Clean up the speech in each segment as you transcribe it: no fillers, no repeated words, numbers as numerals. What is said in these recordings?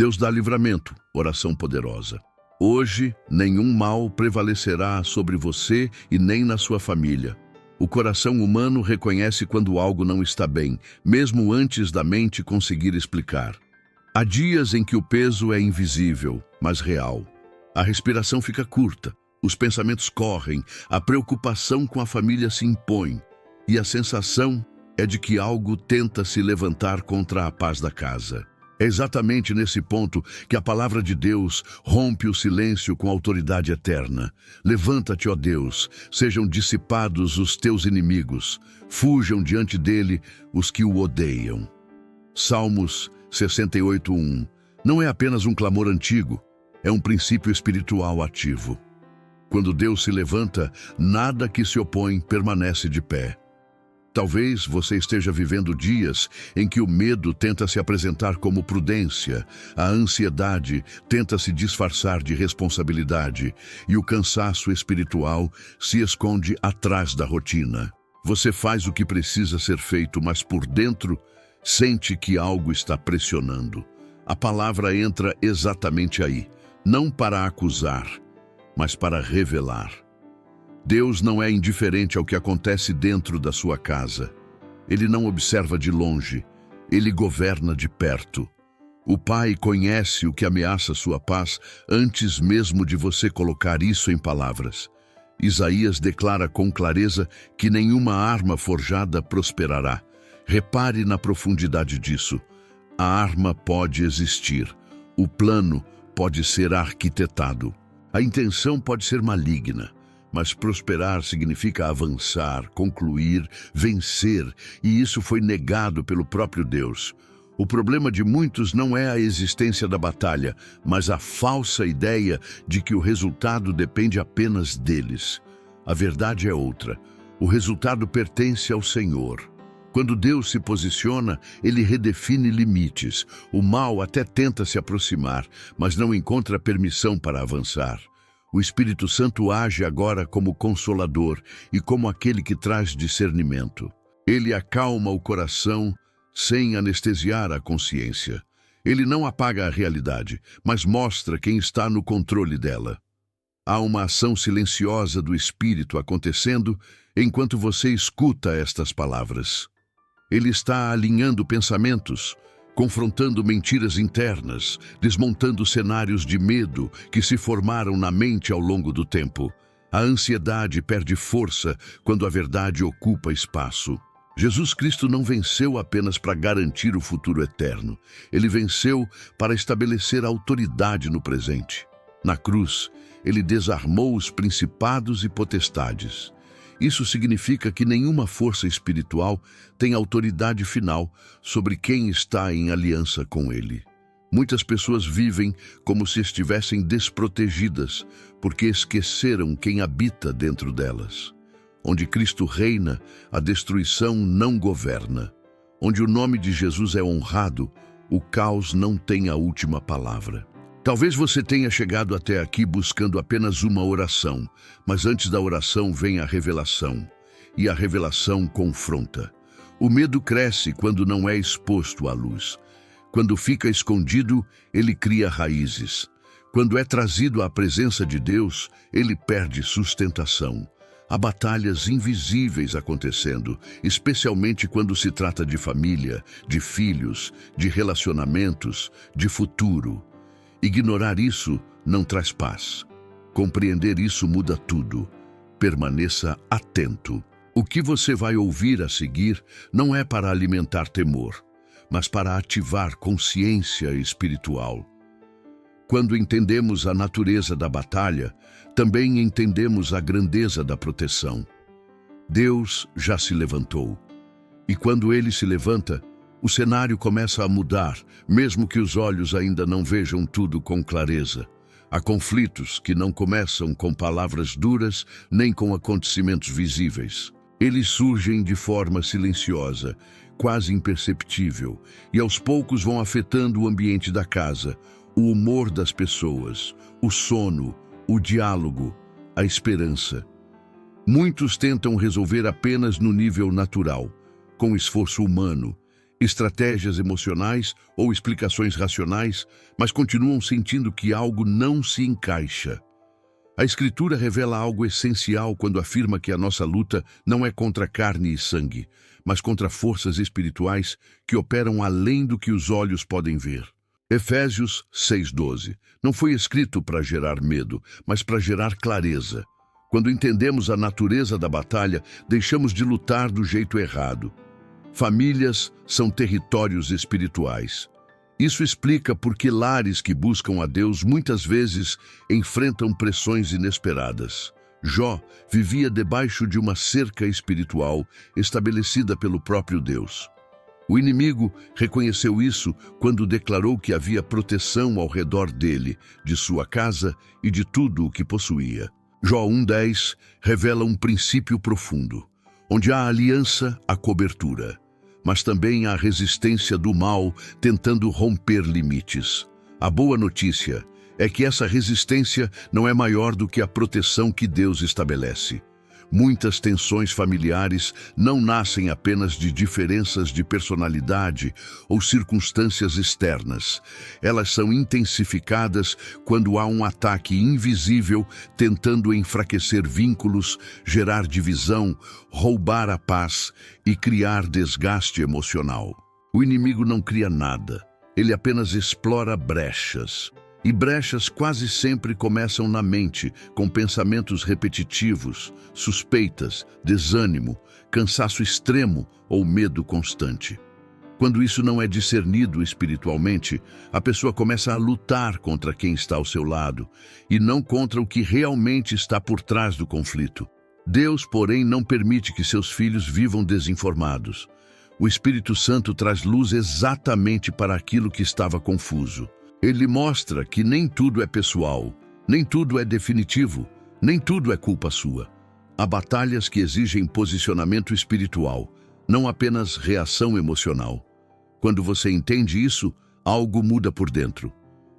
Deus dá livramento, oração poderosa. Hoje, nenhum mal prevalecerá sobre você e nem na sua família. O coração humano reconhece quando algo não está bem, mesmo antes da mente conseguir explicar. Há dias em que o peso é invisível, mas real. A respiração fica curta, os pensamentos correm, a preocupação com a família se impõe, e a sensação é de que algo tenta se levantar contra a paz da casa. É exatamente nesse ponto que a palavra de Deus rompe o silêncio com autoridade eterna. Levanta-te, ó Deus, sejam dissipados os teus inimigos, fujam diante dele os que o odeiam. Salmos 68:1. Não é apenas um clamor antigo, é um princípio espiritual ativo. Quando Deus se levanta, nada que se opõe permanece de pé. Talvez você esteja vivendo dias em que o medo tenta se apresentar como prudência, a ansiedade tenta se disfarçar de responsabilidade e o cansaço espiritual se esconde atrás da rotina. Você faz o que precisa ser feito, mas por dentro sente que algo está pressionando. A palavra entra exatamente aí, não para acusar, mas para revelar. Deus não é indiferente ao que acontece dentro da sua casa. Ele não observa de longe, ele governa de perto. O Pai conhece o que ameaça sua paz antes mesmo de você colocar isso em palavras. Isaías declara com clareza que nenhuma arma forjada prosperará. Repare na profundidade disso. A arma pode existir, o plano pode ser arquitetado, a intenção pode ser maligna. Mas prosperar significa avançar, concluir, vencer, e isso foi negado pelo próprio Deus. O problema de muitos não é a existência da batalha, mas a falsa ideia de que o resultado depende apenas deles. A verdade é outra. O resultado pertence ao Senhor. Quando Deus se posiciona, ele redefine limites. O mal até tenta se aproximar, mas não encontra permissão para avançar. O Espírito Santo age agora como consolador e como aquele que traz discernimento. Ele acalma o coração sem anestesiar a consciência. Ele não apaga a realidade, mas mostra quem está no controle dela. Há uma ação silenciosa do Espírito acontecendo enquanto você escuta estas palavras. Ele está alinhando pensamentos, confrontando mentiras internas, desmontando cenários de medo que se formaram na mente ao longo do tempo. A ansiedade perde força quando a verdade ocupa espaço. Jesus Cristo não venceu apenas para garantir o futuro eterno. Ele venceu para estabelecer autoridade no presente. Na cruz, ele desarmou os principados e potestades. Isso significa que nenhuma força espiritual tem autoridade final sobre quem está em aliança com ele. Muitas pessoas vivem como se estivessem desprotegidas, porque esqueceram quem habita dentro delas. Onde Cristo reina, a destruição não governa. Onde o nome de Jesus é honrado, o caos não tem a última palavra. Talvez você tenha chegado até aqui buscando apenas uma oração, mas antes da oração vem a revelação, e a revelação confronta. O medo cresce quando não é exposto à luz. Quando fica escondido, ele cria raízes. Quando é trazido à presença de Deus, ele perde sustentação. Há batalhas invisíveis acontecendo, especialmente quando se trata de família, de filhos, de relacionamentos, de futuro. Ignorar isso não traz paz. Compreender isso muda tudo. Permaneça atento. O que você vai ouvir a seguir não é para alimentar temor, mas para ativar consciência espiritual. Quando entendemos a natureza da batalha, também entendemos a grandeza da proteção. Deus já se levantou. E quando ele se levanta, o cenário começa a mudar, mesmo que os olhos ainda não vejam tudo com clareza. Há conflitos que não começam com palavras duras, nem com acontecimentos visíveis. Eles surgem de forma silenciosa, quase imperceptível, e aos poucos vão afetando o ambiente da casa, o humor das pessoas, o sono, o diálogo, a esperança. Muitos tentam resolver apenas no nível natural, com esforço humano. estratégias emocionais ou explicações racionais, mas continuam sentindo que algo não se encaixa. A Escritura revela algo essencial quando afirma que a nossa luta não é contra carne e sangue, mas contra forças espirituais que operam além do que os olhos podem ver. Efésios 6:12. Não foi escrito para gerar medo, mas para gerar clareza. Quando entendemos a natureza da batalha, deixamos de lutar do jeito errado. Famílias são territórios espirituais. Isso explica por que lares que buscam a Deus muitas vezes enfrentam pressões inesperadas. Jó vivia debaixo de uma cerca espiritual estabelecida pelo próprio Deus. O inimigo reconheceu isso quando declarou que havia proteção ao redor dele, de sua casa e de tudo o que possuía. Jó 1:10 revela um princípio profundo. Onde há aliança, há cobertura. Mas também há resistência do mal tentando romper limites. A boa notícia é que essa resistência não é maior do que a proteção que Deus estabelece. Muitas tensões familiares não nascem apenas de diferenças de personalidade ou circunstâncias externas. Elas são intensificadas quando há um ataque invisível tentando enfraquecer vínculos, gerar divisão, roubar a paz e criar desgaste emocional. O inimigo não cria nada, ele apenas explora brechas. E brechas quase sempre começam na mente, com pensamentos repetitivos, suspeitas, desânimo, cansaço extremo ou medo constante. Quando isso não é discernido espiritualmente, a pessoa começa a lutar contra quem está ao seu lado e não contra o que realmente está por trás do conflito. Deus, porém, não permite que seus filhos vivam desinformados. O Espírito Santo traz luz exatamente para aquilo que estava confuso. Ele mostra que nem tudo é pessoal, nem tudo é definitivo, nem tudo é culpa sua. Há batalhas que exigem posicionamento espiritual, não apenas reação emocional. Quando você entende isso, algo muda por dentro.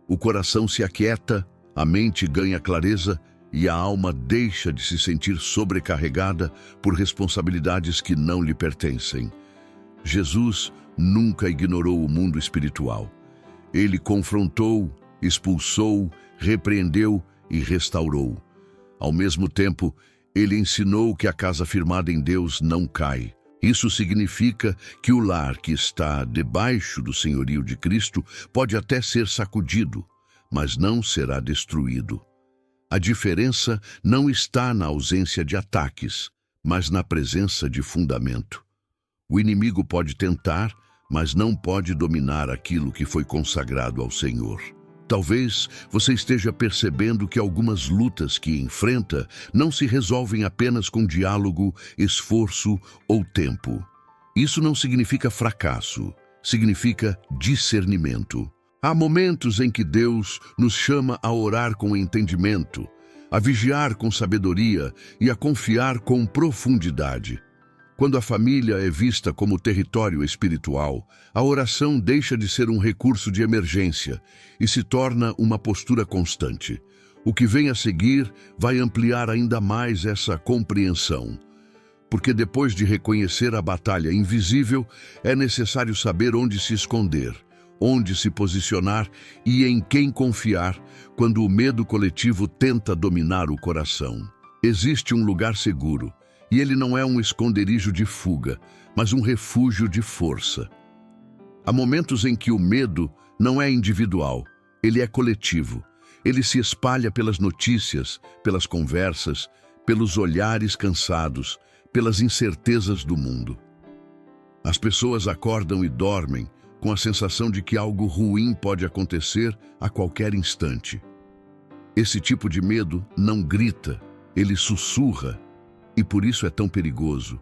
O coração se aquieta, a mente ganha clareza e a alma deixa de se sentir sobrecarregada por responsabilidades que não lhe pertencem. Jesus nunca ignorou o mundo espiritual. Ele confrontou, expulsou, repreendeu e restaurou. Ao mesmo tempo, ele ensinou que a casa firmada em Deus não cai. Isso significa que o lar que está debaixo do senhorio de Cristo pode até ser sacudido, mas não será destruído. A diferença não está na ausência de ataques, mas na presença de fundamento. O inimigo pode tentar, mas não pode dominar aquilo que foi consagrado ao Senhor. Talvez você esteja percebendo que algumas lutas que enfrenta não se resolvem apenas com diálogo, esforço ou tempo. Isso não significa fracasso, significa discernimento. Há momentos em que Deus nos chama a orar com entendimento, a vigiar com sabedoria e a confiar com profundidade. Quando a família é vista como território espiritual, a oração deixa de ser um recurso de emergência e se torna uma postura constante. O que vem a seguir vai ampliar ainda mais essa compreensão. Porque depois de reconhecer a batalha invisível, é necessário saber onde se esconder, onde se posicionar e em quem confiar quando o medo coletivo tenta dominar o coração. Existe um lugar seguro. E ele não é um esconderijo de fuga, mas um refúgio de força. Há momentos em que o medo não é individual, ele é coletivo. Ele se espalha pelas notícias, pelas conversas, pelos olhares cansados, pelas incertezas do mundo. As pessoas acordam e dormem com a sensação de que algo ruim pode acontecer a qualquer instante. Esse tipo de medo não grita, ele sussurra. E por isso é tão perigoso.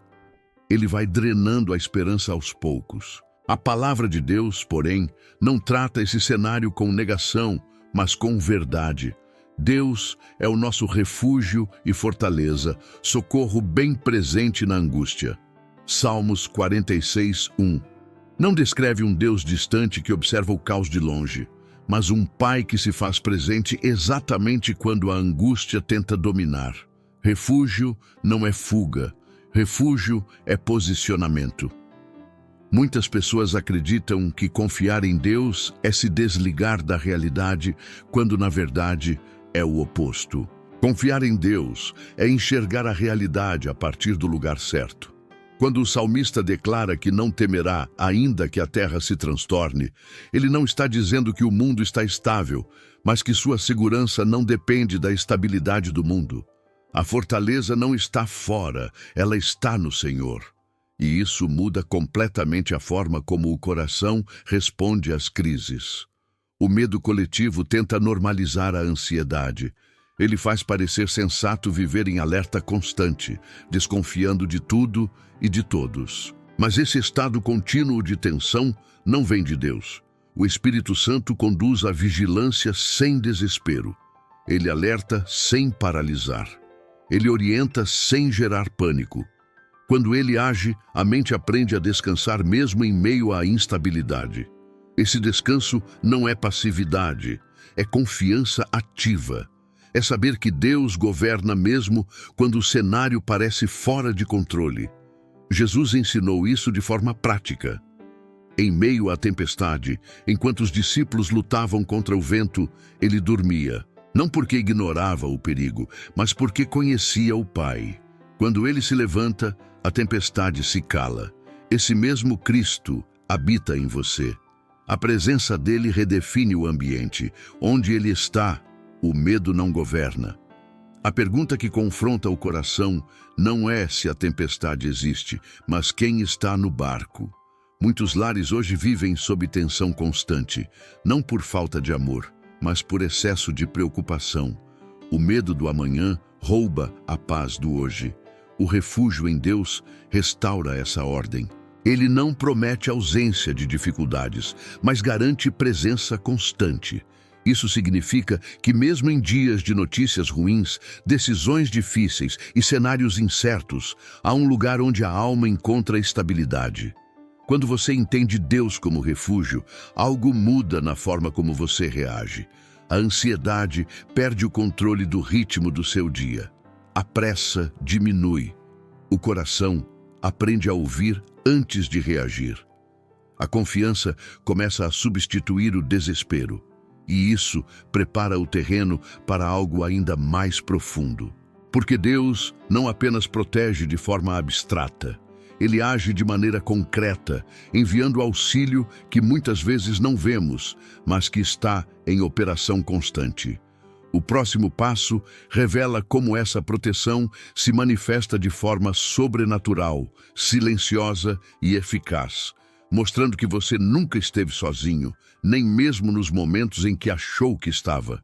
Ele vai drenando a esperança aos poucos. A palavra de Deus, porém, não trata esse cenário com negação, mas com verdade. Deus é o nosso refúgio e fortaleza, socorro bem presente na angústia. Salmos 46:1. Não descreve um Deus distante que observa o caos de longe, mas um Pai que se faz presente exatamente quando a angústia tenta dominar. Refúgio não é fuga, refúgio é posicionamento. Muitas pessoas acreditam que confiar em Deus é se desligar da realidade, quando na verdade é o oposto. Confiar em Deus é enxergar a realidade a partir do lugar certo. Quando o salmista declara que não temerá, ainda que a terra se transtorne, ele não está dizendo que o mundo está estável, mas que sua segurança não depende da estabilidade do mundo. A fortaleza não está fora, ela está no Senhor. E isso muda completamente a forma como o coração responde às crises. O medo coletivo tenta normalizar a ansiedade. Ele faz parecer sensato viver em alerta constante, desconfiando de tudo e de todos. Mas esse estado contínuo de tensão não vem de Deus. O Espírito Santo conduz a vigilância sem desespero. Ele alerta sem paralisar. Ele orienta sem gerar pânico. Quando ele age, a mente aprende a descansar mesmo em meio à instabilidade. Esse descanso não é passividade, é confiança ativa. É saber que Deus governa mesmo quando o cenário parece fora de controle. Jesus ensinou isso de forma prática. Em meio à tempestade, enquanto os discípulos lutavam contra o vento, ele dormia. Não porque ignorava o perigo, mas porque conhecia o Pai. Quando ele se levanta, a tempestade se cala. Esse mesmo Cristo habita em você. A presença dele redefine o ambiente. Onde ele está, o medo não governa. A pergunta que confronta o coração não é se a tempestade existe, mas quem está no barco. Muitos lares hoje vivem sob tensão constante, não por falta de amor, mas por excesso de preocupação. O medo do amanhã rouba a paz do hoje. O refúgio em Deus restaura essa ordem. Ele não promete ausência de dificuldades, mas garante presença constante. Isso significa que mesmo em dias de notícias ruins, decisões difíceis e cenários incertos, há um lugar onde a alma encontra estabilidade. Quando você entende Deus como refúgio, algo muda na forma como você reage. A ansiedade perde o controle do ritmo do seu dia. A pressa diminui. O coração aprende a ouvir antes de reagir. A confiança começa a substituir o desespero. E isso prepara o terreno para algo ainda mais profundo. Porque Deus não apenas protege de forma abstrata. Ele age de maneira concreta, enviando auxílio que muitas vezes não vemos, mas que está em operação constante. O próximo passo revela como essa proteção se manifesta de forma sobrenatural, silenciosa e eficaz, mostrando que você nunca esteve sozinho, nem mesmo nos momentos em que achou que estava.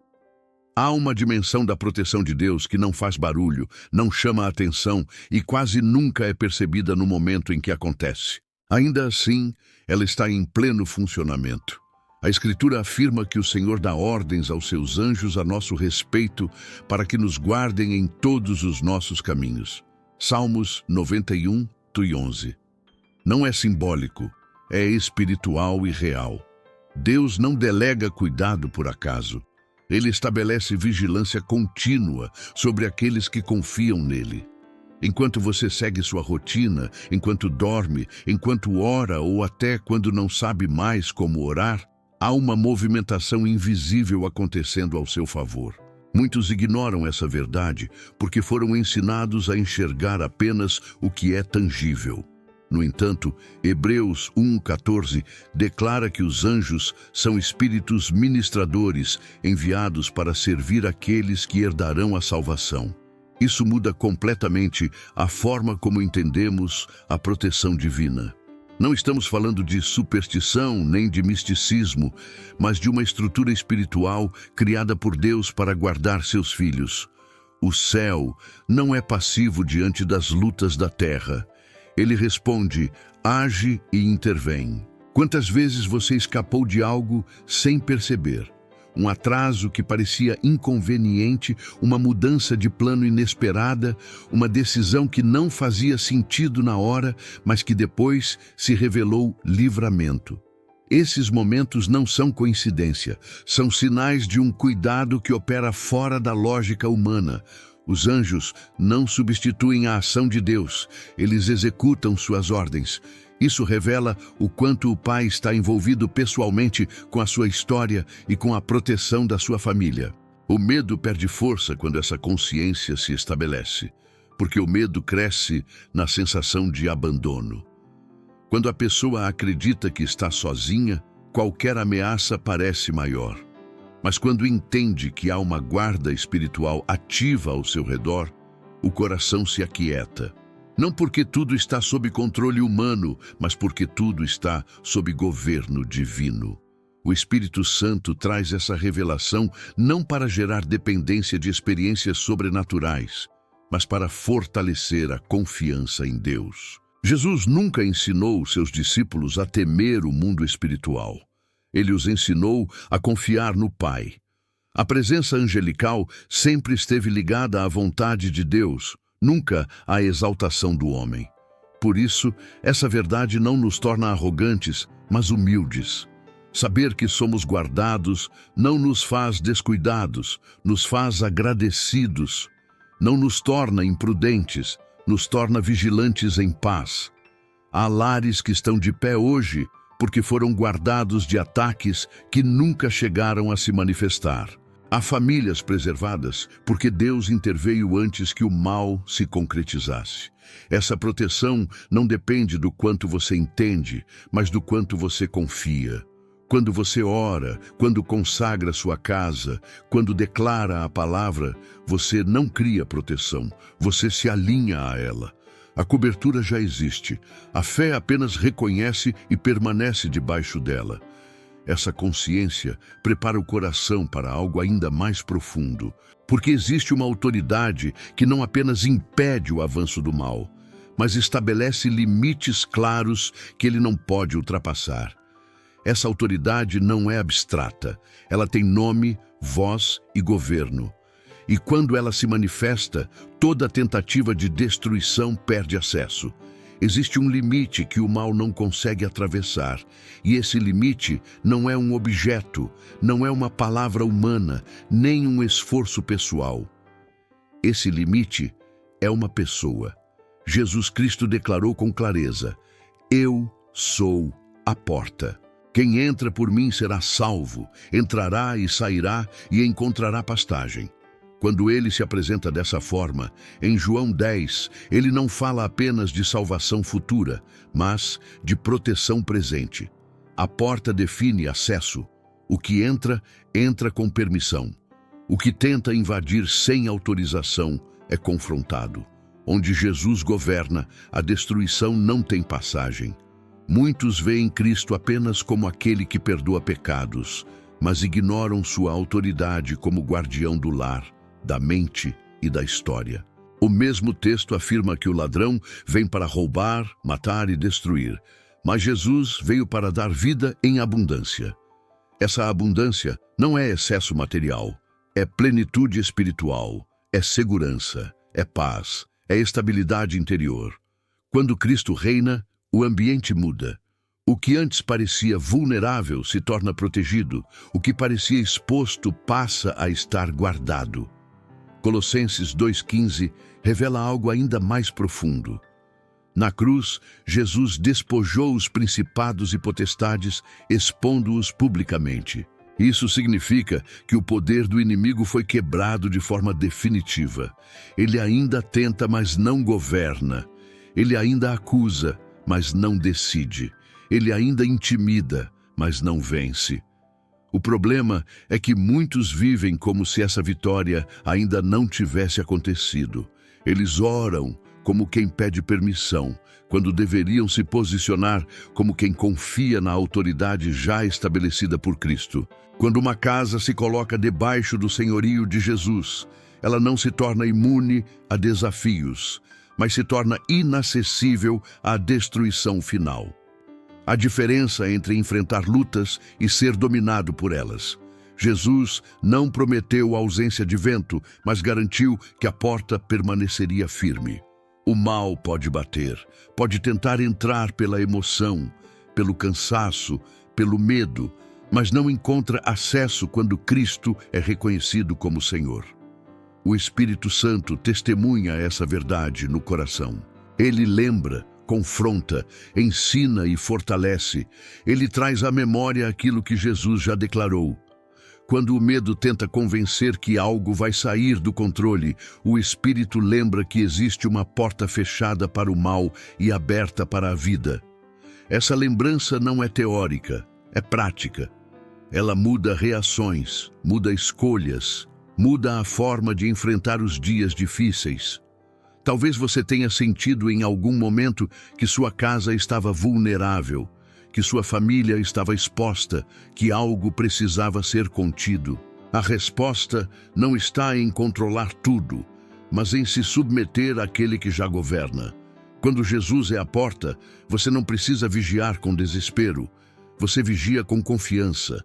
Há uma dimensão da proteção de Deus que não faz barulho, não chama a atenção e quase nunca é percebida no momento em que acontece. Ainda assim, ela está em pleno funcionamento. A Escritura afirma que o Senhor dá ordens aos seus anjos a nosso respeito para que nos guardem em todos os nossos caminhos. Salmos 91:11. Não é simbólico, é espiritual e real. Deus não delega cuidado por acaso. Ele estabelece vigilância contínua sobre aqueles que confiam nele. Enquanto você segue sua rotina, enquanto dorme, enquanto ora ou até quando não sabe mais como orar, há uma movimentação invisível acontecendo ao seu favor. Muitos ignoram essa verdade porque foram ensinados a enxergar apenas o que é tangível. No entanto, Hebreus 1:14 declara que os anjos são espíritos ministradores enviados para servir aqueles que herdarão a salvação. Isso muda completamente a forma como entendemos a proteção divina. Não estamos falando de superstição nem de misticismo, mas de uma estrutura espiritual criada por Deus para guardar seus filhos. O céu não é passivo diante das lutas da terra. Ele responde, age e intervém. Quantas vezes você escapou de algo sem perceber? Um atraso que parecia inconveniente, uma mudança de plano inesperada, uma decisão que não fazia sentido na hora, mas que depois se revelou livramento. Esses momentos não são coincidência, são sinais de um cuidado que opera fora da lógica humana. Os anjos não substituem a ação de Deus, eles executam suas ordens. Isso revela o quanto o pai está envolvido pessoalmente com a sua história e com a proteção da sua família. O medo perde força quando essa consciência se estabelece, porque o medo cresce na sensação de abandono. Quando a pessoa acredita que está sozinha, qualquer ameaça parece maior. Mas quando entende que há uma guarda espiritual ativa ao seu redor, o coração se aquieta. Não porque tudo está sob controle humano, mas porque tudo está sob governo divino. O Espírito Santo traz essa revelação não para gerar dependência de experiências sobrenaturais, mas para fortalecer a confiança em Deus. Jesus nunca ensinou seus discípulos a temer o mundo espiritual. Ele os ensinou a confiar no Pai. A presença angelical sempre esteve ligada à vontade de Deus, nunca à exaltação do homem. Por isso, essa verdade não nos torna arrogantes, mas humildes. Saber que somos guardados não nos faz descuidados, nos faz agradecidos. Não nos torna imprudentes, nos torna vigilantes em paz. Há lares que estão de pé hoje porque foram guardados de ataques que nunca chegaram a se manifestar. Há famílias preservadas porque Deus interveio antes que o mal se concretizasse. Essa proteção não depende do quanto você entende, mas do quanto você confia. Quando você ora, quando consagra sua casa, quando declara a palavra, você não cria proteção, você se alinha a ela. A cobertura já existe, a fé apenas reconhece e permanece debaixo dela. Essa consciência prepara o coração para algo ainda mais profundo, porque existe uma autoridade que não apenas impede o avanço do mal, mas estabelece limites claros que ele não pode ultrapassar. Essa autoridade não é abstrata, ela tem nome, voz e governo. E quando ela se manifesta, toda tentativa de destruição perde acesso. Existe um limite que o mal não consegue atravessar, e esse limite não é um objeto, não é uma palavra humana, nem um esforço pessoal. Esse limite é uma pessoa. Jesus Cristo declarou com clareza: "Eu sou a porta. Quem entra por mim será salvo, entrará e sairá e encontrará pastagem." Quando ele se apresenta dessa forma, em João 10, ele não fala apenas de salvação futura, mas de proteção presente. A porta define acesso. O que entra, entra com permissão. O que tenta invadir sem autorização é confrontado. Onde Jesus governa, a destruição não tem passagem. Muitos veem Cristo apenas como aquele que perdoa pecados, mas ignoram sua autoridade como guardião do lar, da mente e da história. O mesmo texto afirma que o ladrão vem para roubar, matar e destruir, mas Jesus veio para dar vida em abundância. Essa abundância não é excesso material, é plenitude espiritual, é segurança, é paz, é estabilidade interior. Quando Cristo reina, o ambiente muda. O que antes parecia vulnerável se torna protegido, o que parecia exposto passa a estar guardado. Colossenses 2,15 revela algo ainda mais profundo. Na cruz, Jesus despojou os principados e potestades, expondo-os publicamente. Isso significa que o poder do inimigo foi quebrado de forma definitiva. Ele ainda tenta, mas não governa. Ele ainda acusa, mas não decide. Ele ainda intimida, mas não vence. O problema é que muitos vivem como se essa vitória ainda não tivesse acontecido. Eles oram como quem pede permissão, quando deveriam se posicionar como quem confia na autoridade já estabelecida por Cristo. Quando uma casa se coloca debaixo do senhorio de Jesus, ela não se torna imune a desafios, mas se torna inacessível à destruição final. A diferença entre enfrentar lutas e ser dominado por elas. Jesus não prometeu ausência de vento, mas garantiu que a porta permaneceria firme. O mal pode bater, pode tentar entrar pela emoção, pelo cansaço, pelo medo, mas não encontra acesso quando Cristo é reconhecido como Senhor. O Espírito Santo testemunha essa verdade no coração. Ele lembra confronta, ensina e fortalece. Ele traz à memória aquilo que Jesus já declarou. Quando o medo tenta convencer que algo vai sair do controle, o Espírito lembra que existe uma porta fechada para o mal e aberta para a vida. Essa lembrança não é teórica, é prática. Ela muda reações, muda escolhas, muda a forma de enfrentar os dias difíceis. Talvez você tenha sentido em algum momento que sua casa estava vulnerável, que sua família estava exposta, que algo precisava ser contido. A resposta não está em controlar tudo, mas em se submeter àquele que já governa. Quando Jesus é a porta, você não precisa vigiar com desespero. Você vigia com confiança.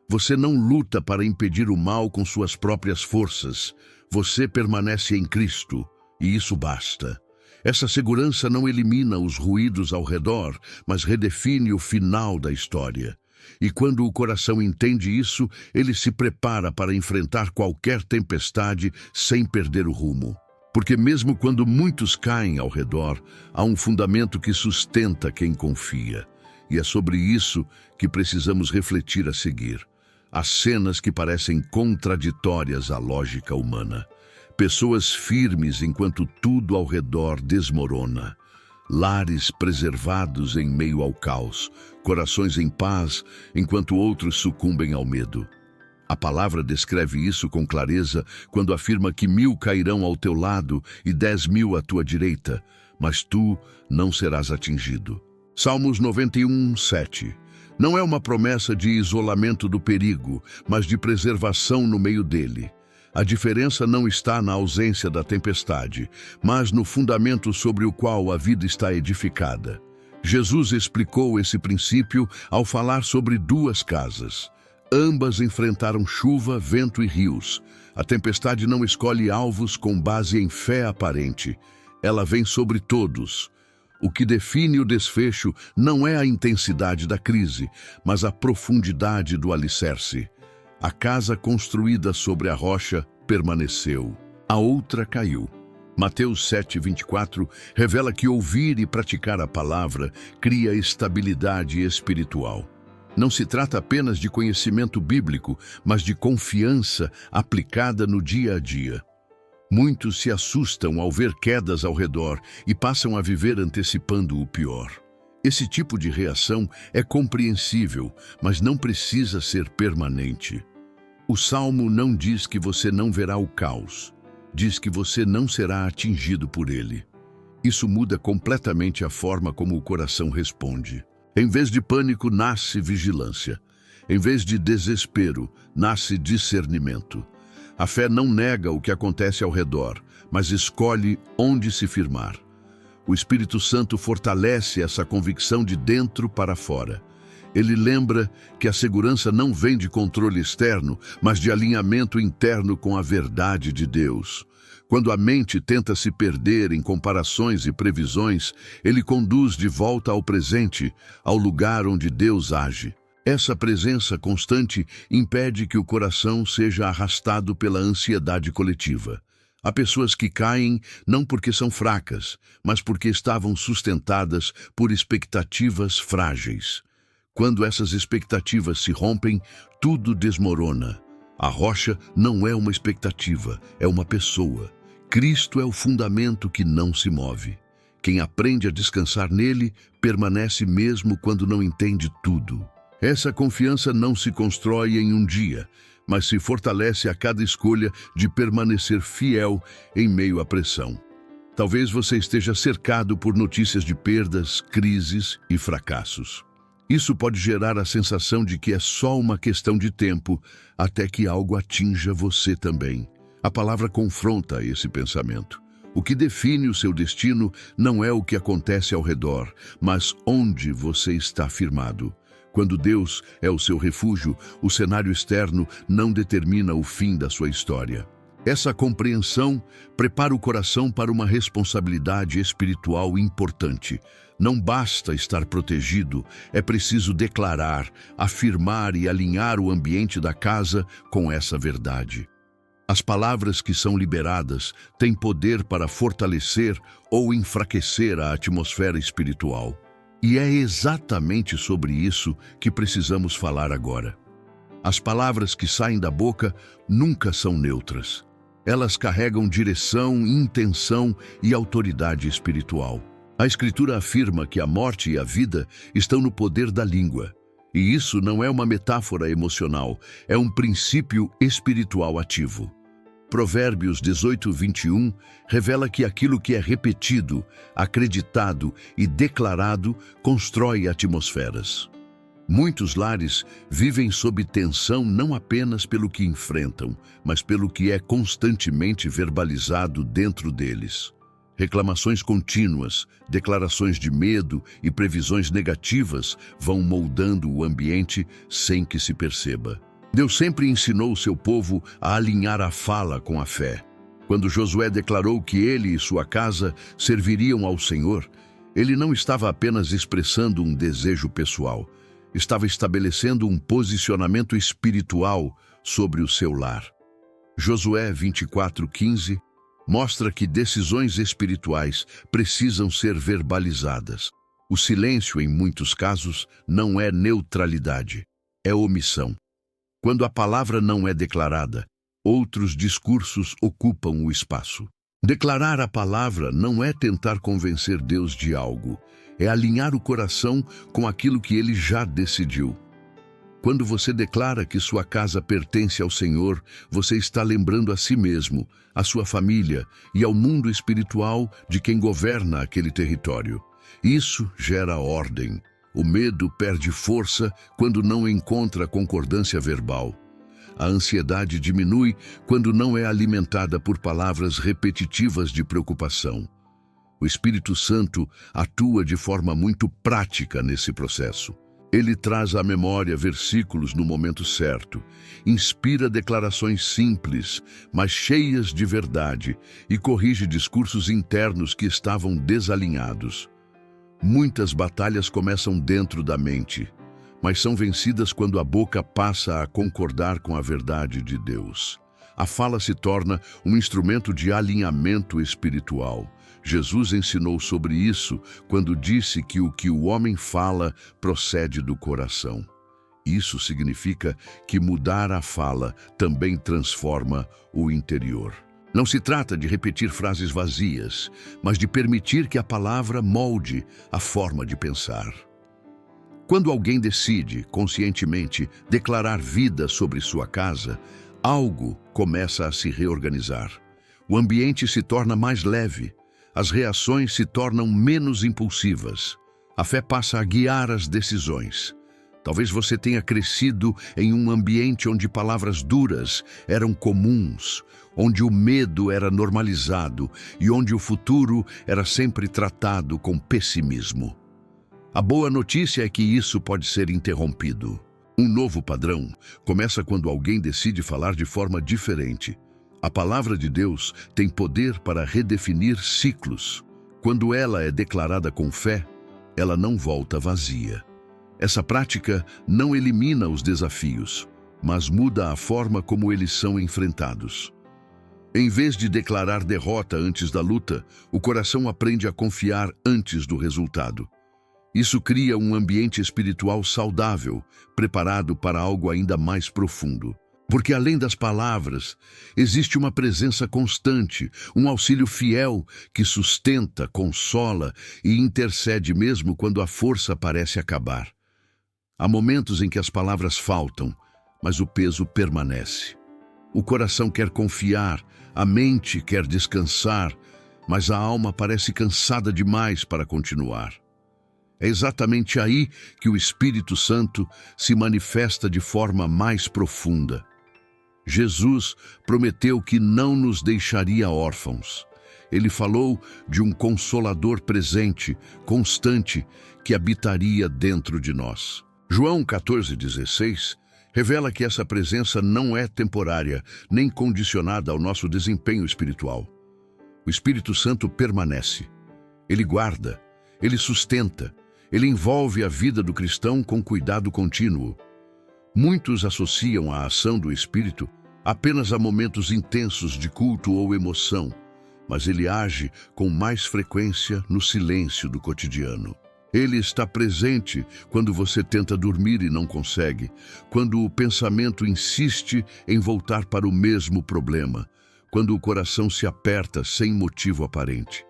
Você não luta para impedir o mal com suas próprias forças. Você permanece em Cristo, e isso basta. Essa segurança não elimina os ruídos ao redor, mas redefine o final da história. E quando o coração entende isso, ele se prepara para enfrentar qualquer tempestade sem perder o rumo. Porque mesmo quando muitos caem ao redor, há um fundamento que sustenta quem confia. E é sobre isso que precisamos refletir a seguir. As cenas que parecem contraditórias à lógica humana. Pessoas firmes enquanto tudo ao redor desmorona. Lares preservados em meio ao caos. Corações em paz enquanto outros sucumbem ao medo. A palavra descreve isso com clareza quando afirma que 1000 cairão ao teu lado e 10.000 à tua direita, mas tu não serás atingido. Salmos 91, 7. Não é uma promessa de isolamento do perigo, mas de preservação no meio dele. A diferença não está na ausência da tempestade, mas no fundamento sobre o qual a vida está edificada. Jesus explicou esse princípio ao falar sobre 2 casas. Ambas enfrentaram chuva, vento e rios. A tempestade não escolhe alvos com base em fé aparente. Ela vem sobre todos. O que define o desfecho não é a intensidade da crise, mas a profundidade do alicerce. A casa construída sobre a rocha permaneceu. A outra caiu. Mateus 7:24 revela que ouvir e praticar a palavra cria estabilidade espiritual. Não se trata apenas de conhecimento bíblico, mas de confiança aplicada no dia a dia. Muitos se assustam ao ver quedas ao redor e passam a viver antecipando o pior. Esse tipo de reação é compreensível, mas não precisa ser permanente. O Salmo não diz que você não verá o caos, diz que você não será atingido por ele. Isso muda completamente a forma como o coração responde. Em vez de pânico, nasce vigilância. Em vez de desespero, nasce discernimento. A fé não nega o que acontece ao redor, mas escolhe onde se firmar. O Espírito Santo fortalece essa convicção de dentro para fora. Ele lembra que a segurança não vem de controle externo, mas de alinhamento interno com a verdade de Deus. Quando a mente tenta se perder em comparações e previsões, ele conduz de volta ao presente, ao lugar onde Deus age. Essa presença constante impede que o coração seja arrastado pela ansiedade coletiva. Há pessoas que caem não porque são fracas, mas porque estavam sustentadas por expectativas frágeis. Quando essas expectativas se rompem, tudo desmorona. A rocha não é uma expectativa, é uma pessoa. Cristo é o fundamento que não se move. Quem aprende a descansar nele, permanece mesmo quando não entende tudo. Essa confiança não se constrói em um dia, mas se fortalece a cada escolha de permanecer fiel em meio à pressão. Talvez você esteja cercado por notícias de perdas, crises e fracassos. Isso pode gerar a sensação de que é só uma questão de tempo até que algo atinja você também. A palavra confronta esse pensamento. O que define o seu destino não é o que acontece ao redor, mas onde você está firmado. Quando Deus é o seu refúgio, o cenário externo não determina o fim da sua história. Essa compreensão prepara o coração para uma responsabilidade espiritual importante. Não basta estar protegido, é preciso declarar, afirmar e alinhar o ambiente da casa com essa verdade. As palavras que são liberadas têm poder para fortalecer ou enfraquecer a atmosfera espiritual. E é exatamente sobre isso que precisamos falar agora. As palavras que saem da boca nunca são neutras. Elas carregam direção, intenção e autoridade espiritual. A Escritura afirma que a morte e a vida estão no poder da língua. E isso não é uma metáfora emocional, é um princípio espiritual ativo. Provérbios 18:21 revela que aquilo que é repetido, acreditado e declarado constrói atmosferas. Muitos lares vivem sob tensão não apenas pelo que enfrentam, mas pelo que é constantemente verbalizado dentro deles. Reclamações contínuas, declarações de medo e previsões negativas vão moldando o ambiente sem que se perceba. Deus sempre ensinou o seu povo a alinhar a fala com a fé. Quando Josué declarou que ele e sua casa serviriam ao Senhor, ele não estava apenas expressando um desejo pessoal, estava estabelecendo um posicionamento espiritual sobre o seu lar. Josué 24:15 mostra que decisões espirituais precisam ser verbalizadas. O silêncio, em muitos casos, não é neutralidade, é omissão. Quando a palavra não é declarada, outros discursos ocupam o espaço. Declarar a palavra não é tentar convencer Deus de algo, é alinhar o coração com aquilo que ele já decidiu. Quando você declara que sua casa pertence ao Senhor, você está lembrando a si mesmo, à sua família e ao mundo espiritual de quem governa aquele território. Isso gera ordem. O medo perde força quando não encontra concordância verbal. A ansiedade diminui quando não é alimentada por palavras repetitivas de preocupação. O Espírito Santo atua de forma muito prática nesse processo. Ele traz à memória versículos no momento certo, inspira declarações simples, mas cheias de verdade, e corrige discursos internos que estavam desalinhados. Muitas batalhas começam dentro da mente, mas são vencidas quando a boca passa a concordar com a verdade de Deus. A fala se torna um instrumento de alinhamento espiritual. Jesus ensinou sobre isso quando disse que o homem fala procede do coração. Isso significa que mudar a fala também transforma o interior. Não se trata de repetir frases vazias, mas de permitir que a palavra molde a forma de pensar. Quando alguém decide, conscientemente, declarar vida sobre sua casa, algo começa a se reorganizar. O ambiente se torna mais leve, as reações se tornam menos impulsivas. A fé passa a guiar as decisões. Talvez você tenha crescido em um ambiente onde palavras duras eram comuns, onde o medo era normalizado e onde o futuro era sempre tratado com pessimismo. A boa notícia é que isso pode ser interrompido. Um novo padrão começa quando alguém decide falar de forma diferente. A palavra de Deus tem poder para redefinir ciclos. Quando ela é declarada com fé, ela não volta vazia. Essa prática não elimina os desafios, mas muda a forma como eles são enfrentados. Em vez de declarar derrota antes da luta, o coração aprende a confiar antes do resultado. Isso cria um ambiente espiritual saudável, preparado para algo ainda mais profundo. Porque além das palavras, existe uma presença constante, um auxílio fiel que sustenta, consola e intercede mesmo quando a força parece acabar. Há momentos em que as palavras faltam, mas o peso permanece. O coração quer confiar, a mente quer descansar, mas a alma parece cansada demais para continuar. É exatamente aí que o Espírito Santo se manifesta de forma mais profunda. Jesus prometeu que não nos deixaria órfãos. Ele falou de um Consolador presente, constante, que habitaria dentro de nós. João 14,16 revela que essa presença não é temporária, nem condicionada ao nosso desempenho espiritual. O Espírito Santo permanece. Ele guarda, ele sustenta, ele envolve a vida do cristão com cuidado contínuo. Muitos associam a ação do Espírito Apenas há momentos intensos de culto ou emoção, mas ele age com mais frequência no silêncio do cotidiano. Ele está presente quando você tenta dormir e não consegue, quando o pensamento insiste em voltar para o mesmo problema, quando o coração se aperta sem motivo aparente.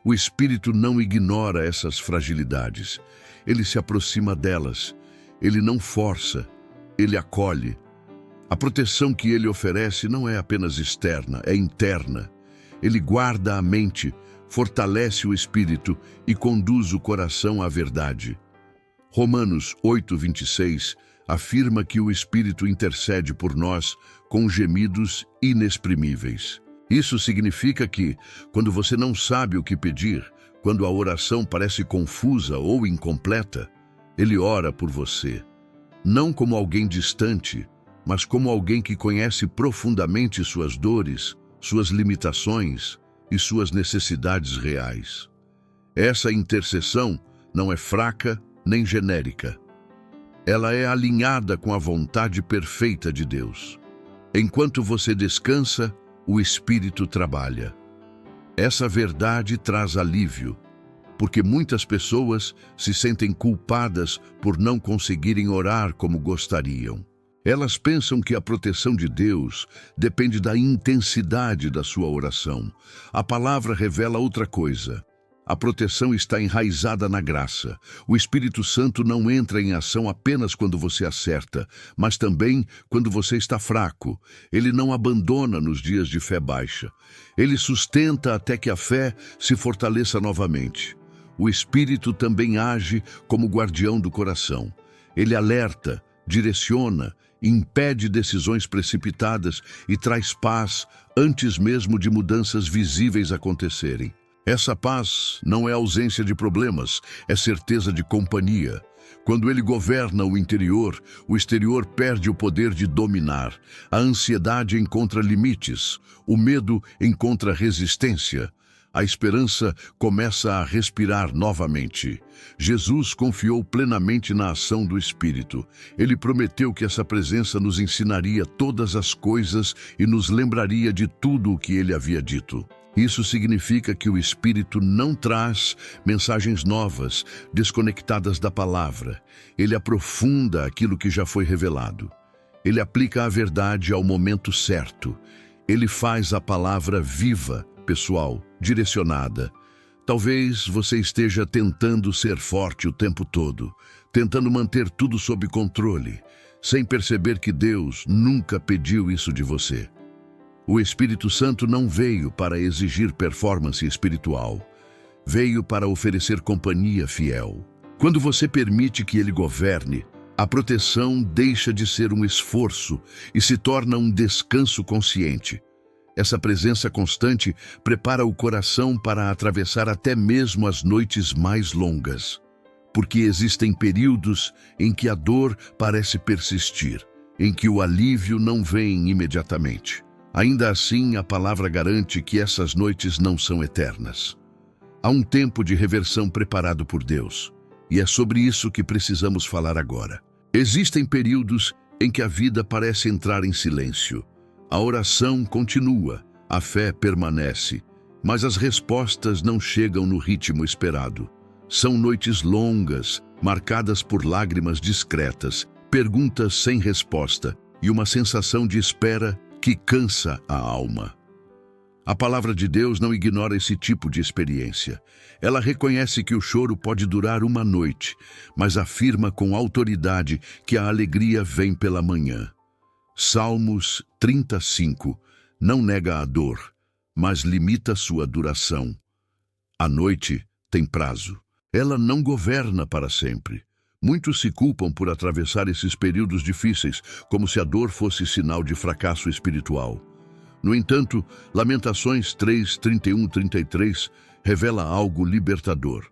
O Espírito não ignora essas fragilidades. Ele se aproxima delas. Ele não força. Ele acolhe. A proteção que ele oferece não é apenas externa, é interna. Ele guarda a mente, fortalece o espírito e conduz o coração à verdade. Romanos 8:26 afirma que o Espírito intercede por nós com gemidos inexprimíveis. Isso significa que, quando você não sabe o que pedir, quando a oração parece confusa ou incompleta, ele ora por você. Não como alguém distante, mas como alguém que conhece profundamente suas dores, suas limitações e suas necessidades reais. Essa intercessão não é fraca nem genérica. Ela é alinhada com a vontade perfeita de Deus. Enquanto você descansa, o Espírito trabalha. Essa verdade traz alívio, porque muitas pessoas se sentem culpadas por não conseguirem orar como gostariam. Elas pensam que a proteção de Deus depende da intensidade da sua oração. A palavra revela outra coisa. A proteção está enraizada na graça. O Espírito Santo não entra em ação apenas quando você acerta, mas também quando você está fraco. Ele não abandona nos dias de fé baixa. Ele sustenta até que a fé se fortaleça novamente. O Espírito também age como guardião do coração. Ele alerta, direciona, impede decisões precipitadas e traz paz antes mesmo de mudanças visíveis acontecerem. Essa paz não é ausência de problemas, é certeza de companhia. Quando ele governa o interior, o exterior perde o poder de dominar. A ansiedade encontra limites, o medo encontra resistência. A esperança começa a respirar novamente. Jesus confiou plenamente na ação do Espírito. Ele prometeu que essa presença nos ensinaria todas as coisas e nos lembraria de tudo o que ele havia dito. Isso significa que o Espírito não traz mensagens novas, desconectadas da palavra. Ele aprofunda aquilo que já foi revelado. Ele aplica a verdade ao momento certo. Ele faz a palavra viva, pessoal, direcionada. Talvez você esteja tentando ser forte o tempo todo, tentando manter tudo sob controle, sem perceber que Deus nunca pediu isso de você. O Espírito Santo não veio para exigir performance espiritual. Veio para oferecer companhia fiel. Quando você permite que ele governe, a proteção deixa de ser um esforço e se torna um descanso consciente. Essa presença constante prepara o coração para atravessar até mesmo as noites mais longas. Porque existem períodos em que a dor parece persistir, em que o alívio não vem imediatamente. Ainda assim, a palavra garante que essas noites não são eternas. Há um tempo de reversão preparado por Deus, e é sobre isso que precisamos falar agora. Existem períodos em que a vida parece entrar em silêncio. A oração continua, a fé permanece, mas as respostas não chegam no ritmo esperado. São noites longas, marcadas por lágrimas discretas, perguntas sem resposta e uma sensação de espera que cansa a alma. A palavra de Deus não ignora esse tipo de experiência. Ela reconhece que o choro pode durar uma noite, mas afirma com autoridade que a alegria vem pela manhã. Salmos 35 não nega a dor, mas limita sua duração. A noite tem prazo. Ela não governa para sempre. Muitos se culpam por atravessar esses períodos difíceis, como se a dor fosse sinal de fracasso espiritual. No entanto, Lamentações 3:31-33 revela algo libertador.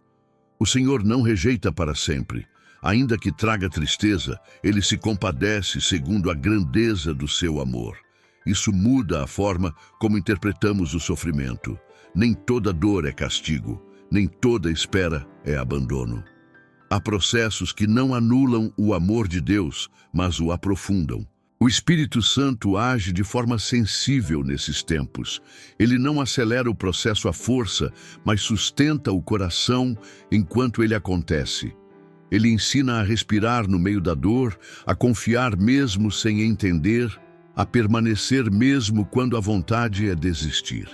O Senhor não rejeita para sempre. Ainda que traga tristeza, Ele se compadece segundo a grandeza do seu amor. Isso muda a forma como interpretamos o sofrimento. Nem toda dor é castigo, nem toda espera é abandono. Há processos que não anulam o amor de Deus, mas o aprofundam. O Espírito Santo age de forma sensível nesses tempos. Ele não acelera o processo à força, mas sustenta o coração enquanto ele acontece. Ele ensina a respirar no meio da dor, a confiar mesmo sem entender, a permanecer mesmo quando a vontade é desistir.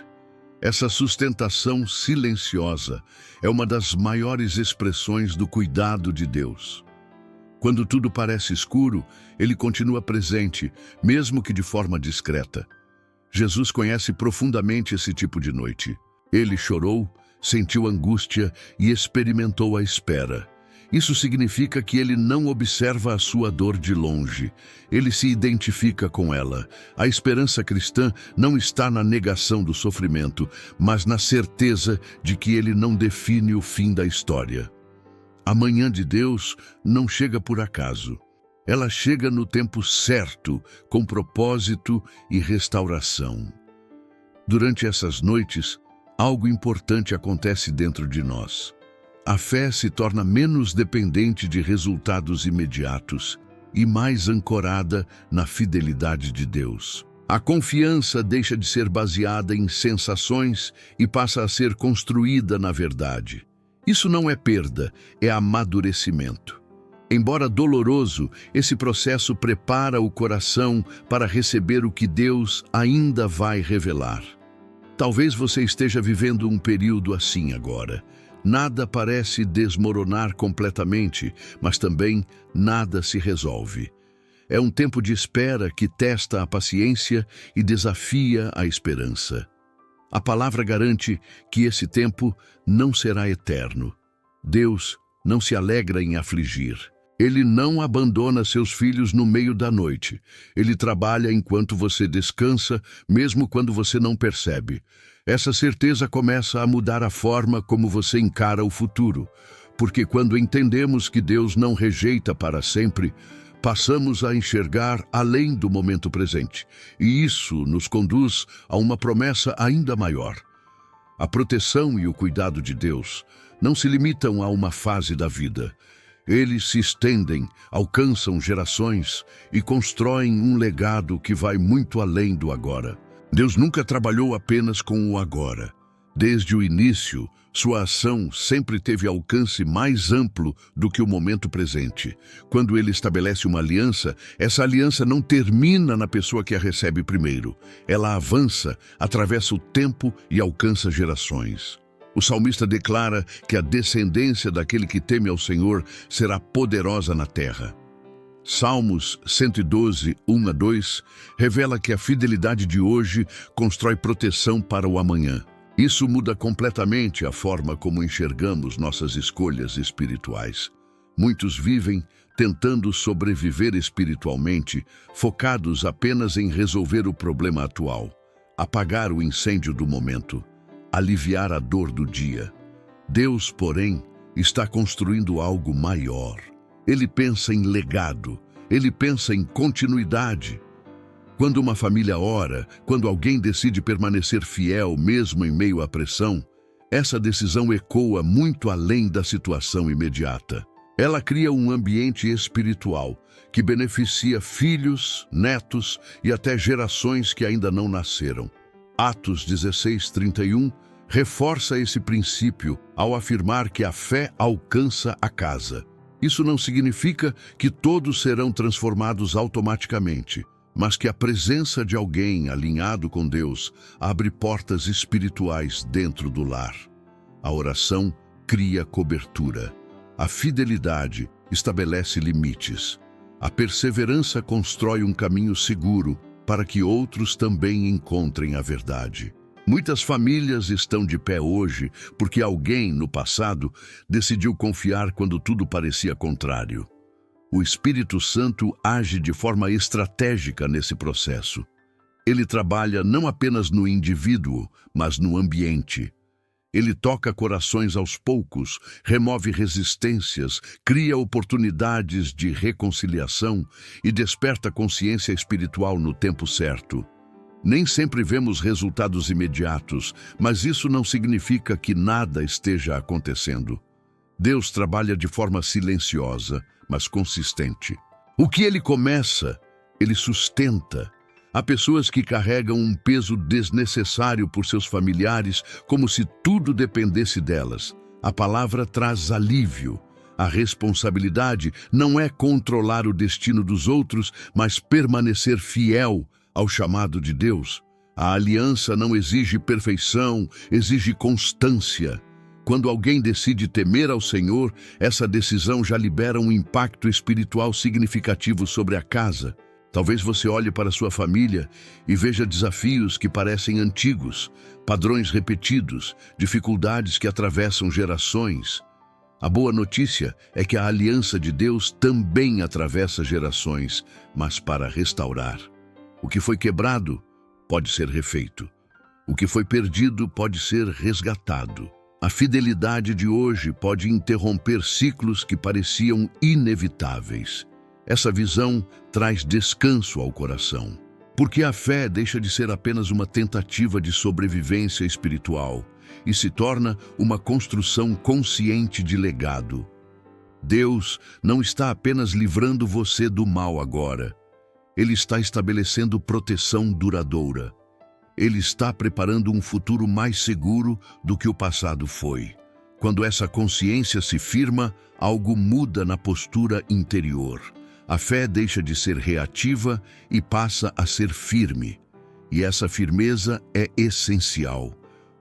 Essa sustentação silenciosa é uma das maiores expressões do cuidado de Deus. Quando tudo parece escuro, ele continua presente, mesmo que de forma discreta. Jesus conhece profundamente esse tipo de noite. Ele chorou, sentiu angústia e experimentou a espera. Isso significa que ele não observa a sua dor de longe. Ele se identifica com ela. A esperança cristã não está na negação do sofrimento, mas na certeza de que ele não define o fim da história. A manhã de Deus não chega por acaso. Ela chega no tempo certo, com propósito e restauração. Durante essas noites, algo importante acontece dentro de nós. A fé se torna menos dependente de resultados imediatos e mais ancorada na fidelidade de Deus. A confiança deixa de ser baseada em sensações e passa a ser construída na verdade. Isso não é perda, é amadurecimento. Embora doloroso, esse processo prepara o coração para receber o que Deus ainda vai revelar. Talvez você esteja vivendo um período assim agora. Nada parece desmoronar completamente, mas também nada se resolve. É um tempo de espera que testa a paciência e desafia a esperança. A palavra garante que esse tempo não será eterno. Deus não se alegra em afligir. Ele não abandona seus filhos no meio da noite. Ele trabalha enquanto você descansa, mesmo quando você não percebe. Essa certeza começa a mudar a forma como você encara o futuro, porque quando entendemos que Deus não rejeita para sempre, passamos a enxergar além do momento presente, e isso nos conduz a uma promessa ainda maior. A proteção e o cuidado de Deus não se limitam a uma fase da vida. Eles se estendem, alcançam gerações e constroem um legado que vai muito além do agora. Deus nunca trabalhou apenas com o agora. Desde o início, sua ação sempre teve alcance mais amplo do que o momento presente. Quando ele estabelece uma aliança, essa aliança não termina na pessoa que a recebe primeiro. Ela avança, atravessa o tempo e alcança gerações. O salmista declara que a descendência daquele que teme ao Senhor será poderosa na terra. Salmos 112, 1-2, revela que a fidelidade de hoje constrói proteção para o amanhã. Isso muda completamente a forma como enxergamos nossas escolhas espirituais. Muitos vivem tentando sobreviver espiritualmente, focados apenas em resolver o problema atual, apagar o incêndio do momento, aliviar a dor do dia. Deus, porém, está construindo algo maior. Ele pensa em legado, ele pensa em continuidade. Quando uma família ora, quando alguém decide permanecer fiel mesmo em meio à pressão, essa decisão ecoa muito além da situação imediata. Ela cria um ambiente espiritual que beneficia filhos, netos e até gerações que ainda não nasceram. Atos 16:31 reforça esse princípio ao afirmar que a fé alcança a casa. Isso não significa que todos serão transformados automaticamente, mas que a presença de alguém alinhado com Deus abre portas espirituais dentro do lar. A oração cria cobertura. A fidelidade estabelece limites. A perseverança constrói um caminho seguro para que outros também encontrem a verdade. Muitas famílias estão de pé hoje porque alguém, no passado, decidiu confiar quando tudo parecia contrário. O Espírito Santo age de forma estratégica nesse processo. Ele trabalha não apenas no indivíduo, mas no ambiente. Ele toca corações aos poucos, remove resistências, cria oportunidades de reconciliação e desperta consciência espiritual no tempo certo. Nem sempre vemos resultados imediatos, mas isso não significa que nada esteja acontecendo. Deus trabalha de forma silenciosa, mas consistente. O que ele começa, ele sustenta. Há pessoas que carregam um peso desnecessário por seus familiares, como se tudo dependesse delas. A palavra traz alívio. A responsabilidade não é controlar o destino dos outros, mas permanecer fiel ao chamado de Deus. A aliança não exige perfeição, exige constância. Quando alguém decide temer ao Senhor, essa decisão já libera um impacto espiritual significativo sobre a casa. Talvez você olhe para sua família e veja desafios que parecem antigos, padrões repetidos, dificuldades que atravessam gerações. A boa notícia é que a aliança de Deus também atravessa gerações, mas para restaurar. O que foi quebrado pode ser refeito. O que foi perdido pode ser resgatado. A fidelidade de hoje pode interromper ciclos que pareciam inevitáveis. Essa visão traz descanso ao coração, porque a fé deixa de ser apenas uma tentativa de sobrevivência espiritual e se torna uma construção consciente de legado. Deus não está apenas livrando você do mal agora. Ele está estabelecendo proteção duradoura. Ele está preparando um futuro mais seguro do que o passado foi. Quando essa consciência se firma, algo muda na postura interior. A fé deixa de ser reativa e passa a ser firme. E essa firmeza é essencial,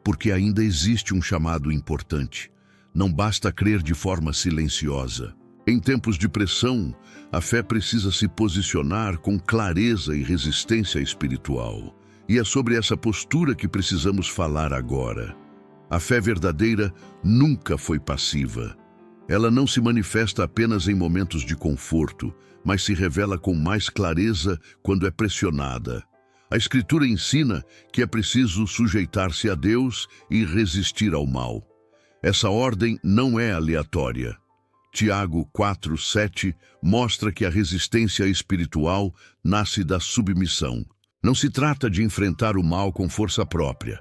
porque ainda existe um chamado importante. Não basta crer de forma silenciosa. Em tempos de pressão, a fé precisa se posicionar com clareza e resistência espiritual. E é sobre essa postura que precisamos falar agora. A fé verdadeira nunca foi passiva. Ela não se manifesta apenas em momentos de conforto, mas se revela com mais clareza quando é pressionada. A Escritura ensina que é preciso sujeitar-se a Deus e resistir ao mal. Essa ordem não é aleatória. Tiago 4:7 mostra que a resistência espiritual nasce da submissão. Não se trata de enfrentar o mal com força própria,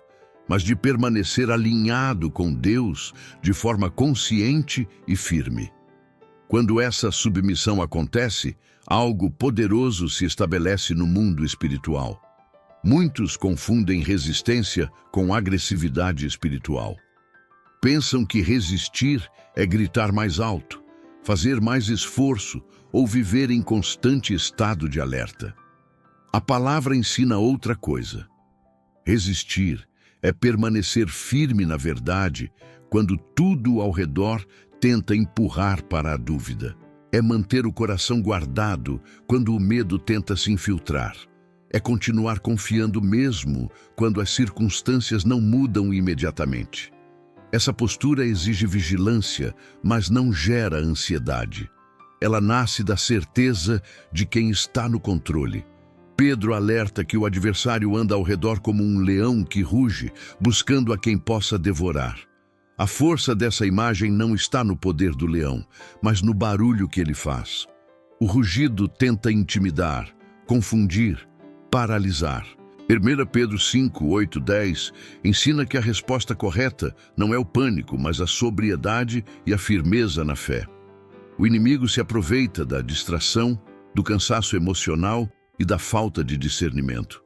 mas de permanecer alinhado com Deus de forma consciente e firme. Quando essa submissão acontece, algo poderoso se estabelece no mundo espiritual. Muitos confundem resistência com agressividade espiritual. Pensam que resistir é gritar mais alto, fazer mais esforço ou viver em constante estado de alerta. A palavra ensina outra coisa. Resistir é permanecer firme na verdade quando tudo ao redor tenta empurrar para a dúvida. É manter o coração guardado quando o medo tenta se infiltrar. É continuar confiando mesmo quando as circunstâncias não mudam imediatamente. Essa postura exige vigilância, mas não gera ansiedade. Ela nasce da certeza de quem está no controle. Pedro alerta que o adversário anda ao redor como um leão que ruge, buscando a quem possa devorar. A força dessa imagem não está no poder do leão, mas no barulho que ele faz. O rugido tenta intimidar, confundir, paralisar. 1 Pedro 5, 8, 10 ensina que a resposta correta não é o pânico, mas a sobriedade e a firmeza na fé. O inimigo se aproveita da distração, do cansaço emocional e da falta de discernimento.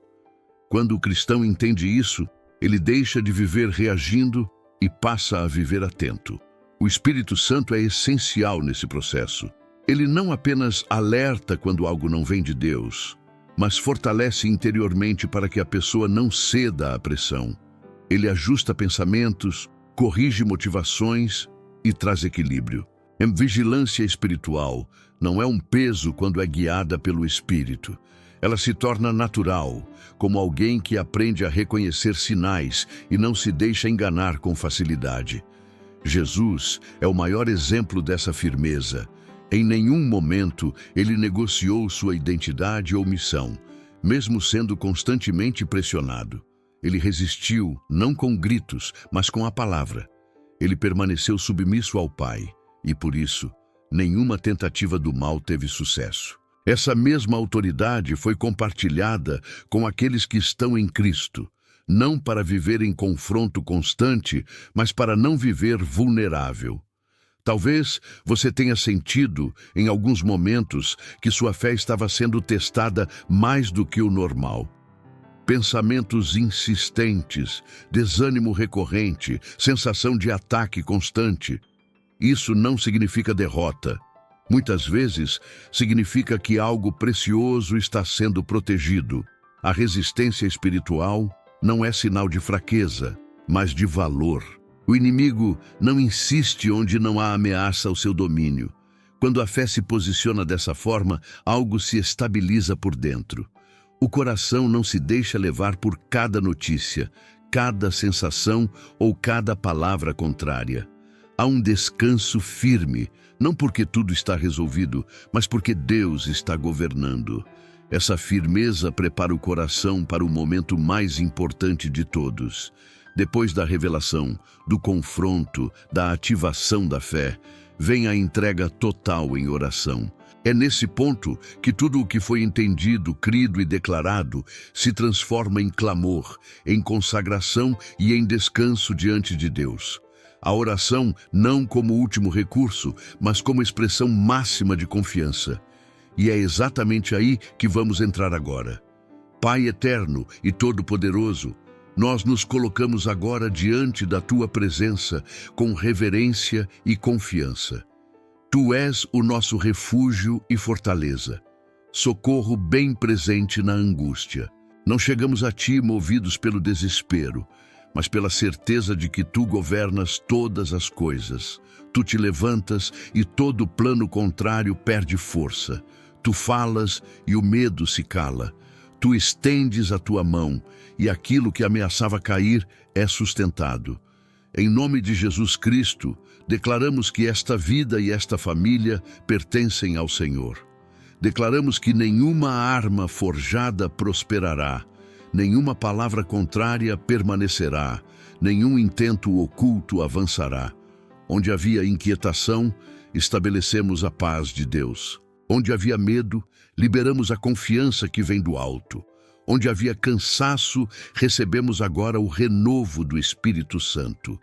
Quando o cristão entende isso, ele deixa de viver reagindo e passa a viver atento. O Espírito Santo é essencial nesse processo. Ele não apenas alerta quando algo não vem de Deus, mas fortalece interiormente para que a pessoa não ceda à pressão. Ele ajusta pensamentos, corrige motivações e traz equilíbrio. A vigilância espiritual não é um peso quando é guiada pelo Espírito. Ela se torna natural, como alguém que aprende a reconhecer sinais e não se deixa enganar com facilidade. Jesus é o maior exemplo dessa firmeza. Em nenhum momento ele negociou sua identidade ou missão, mesmo sendo constantemente pressionado. Ele resistiu, não com gritos, mas com a palavra. Ele permaneceu submisso ao Pai, e por isso, nenhuma tentativa do mal teve sucesso. Essa mesma autoridade foi compartilhada com aqueles que estão em Cristo, não para viver em confronto constante, mas para não viver vulnerável. Talvez você tenha sentido, em alguns momentos, que sua fé estava sendo testada mais do que o normal. Pensamentos insistentes, desânimo recorrente, sensação de ataque constante. Isso não significa derrota. Muitas vezes, significa que algo precioso está sendo protegido. A resistência espiritual não é sinal de fraqueza, mas de valor. O inimigo não insiste onde não há ameaça ao seu domínio. Quando a fé se posiciona dessa forma, algo se estabiliza por dentro. O coração não se deixa levar por cada notícia, cada sensação ou cada palavra contrária. Há um descanso firme, não porque tudo está resolvido, mas porque Deus está governando. Essa firmeza prepara o coração para o momento mais importante de todos. Depois da revelação, do confronto, da ativação da fé, vem a entrega total em oração. É nesse ponto que tudo o que foi entendido, crido e declarado se transforma em clamor, em consagração e em descanso diante de Deus. A oração não como último recurso, mas como expressão máxima de confiança. E é exatamente aí que vamos entrar agora. Pai eterno e todo-poderoso, nós nos colocamos agora diante da Tua presença com reverência e confiança. Tu és o nosso refúgio e fortaleza, socorro bem presente na angústia. Não chegamos a Ti movidos pelo desespero, mas pela certeza de que Tu governas todas as coisas. Tu te levantas e todo plano contrário perde força. Tu falas e o medo se cala. Tu estendes a Tua mão e aquilo que ameaçava cair é sustentado. Em nome de Jesus Cristo, declaramos que esta vida e esta família pertencem ao Senhor. Declaramos que nenhuma arma forjada prosperará, nenhuma palavra contrária permanecerá, nenhum intento oculto avançará. Onde havia inquietação, estabelecemos a paz de Deus. Onde havia medo, liberamos a confiança que vem do alto. Onde havia cansaço, recebemos agora o renovo do Espírito Santo.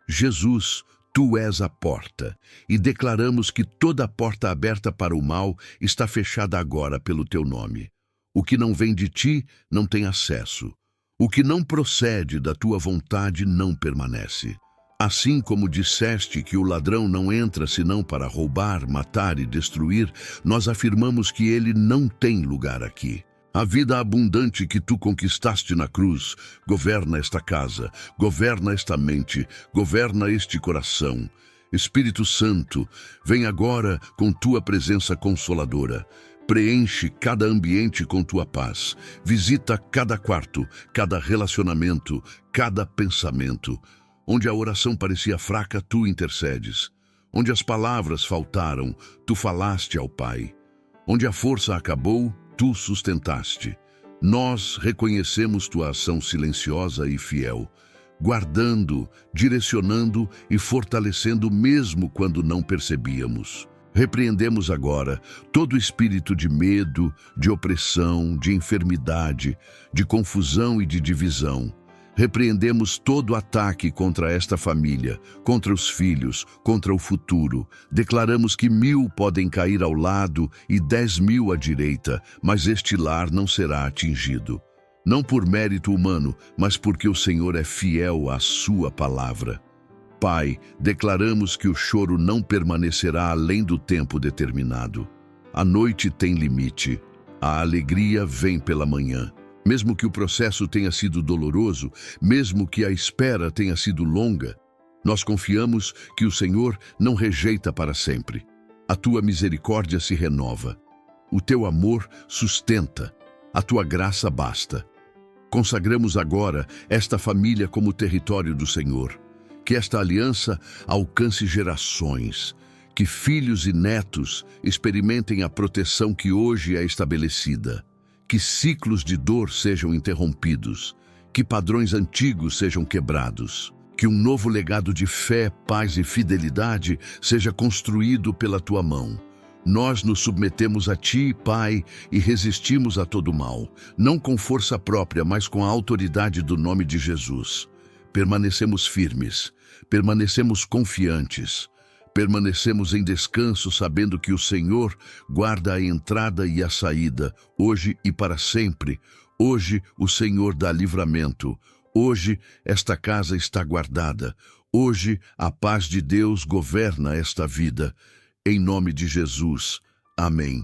Jesus, Tu és a porta, e declaramos que toda porta aberta para o mal está fechada agora pelo Teu nome. O que não vem de Ti não tem acesso. O que não procede da Tua vontade não permanece. Assim como disseste que o ladrão não entra senão para roubar, matar e destruir, nós afirmamos que ele não tem lugar aqui. A vida abundante que Tu conquistaste na cruz governa esta casa, governa esta mente, governa este coração. Espírito Santo, vem agora com Tua presença consoladora. Preenche cada ambiente com Tua paz. Visita cada quarto, cada relacionamento, cada pensamento. Onde a oração parecia fraca, Tu intercedes. Onde as palavras faltaram, Tu falaste ao Pai. Onde a força acabou, Tu sustentaste. Nós reconhecemos Tua ação silenciosa e fiel, guardando, direcionando e fortalecendo mesmo quando não percebíamos. Repreendemos agora todo espírito de medo, de opressão, de enfermidade, de confusão e de divisão. Repreendemos todo ataque contra esta família, contra os filhos, contra o futuro. Declaramos que 1000 podem cair ao lado e 10.000 à direita, mas este lar não será atingido. Não por mérito humano, mas porque o Senhor é fiel à Sua palavra. Pai, declaramos que o choro não permanecerá além do tempo determinado. A noite tem limite, a alegria vem pela manhã. Mesmo que o processo tenha sido doloroso, mesmo que a espera tenha sido longa, nós confiamos que o Senhor não rejeita para sempre. A Tua misericórdia se renova. O Teu amor sustenta. A Tua graça basta. Consagramos agora esta família como território do Senhor. Que esta aliança alcance gerações. Que filhos e netos experimentem a proteção que hoje é estabelecida. Que ciclos de dor sejam interrompidos, que padrões antigos sejam quebrados, que um novo legado de fé, paz e fidelidade seja construído pela Tua mão. Nós nos submetemos a Ti, Pai, e resistimos a todo mal, não com força própria, mas com a autoridade do nome de Jesus. Permanecemos firmes, permanecemos confiantes, Permanecemos em descanso, sabendo que o Senhor guarda a entrada e a saída, hoje e para sempre. Hoje o Senhor dá livramento. Hoje esta casa está guardada. Hoje a paz de Deus governa esta vida. Em nome de Jesus. Amém.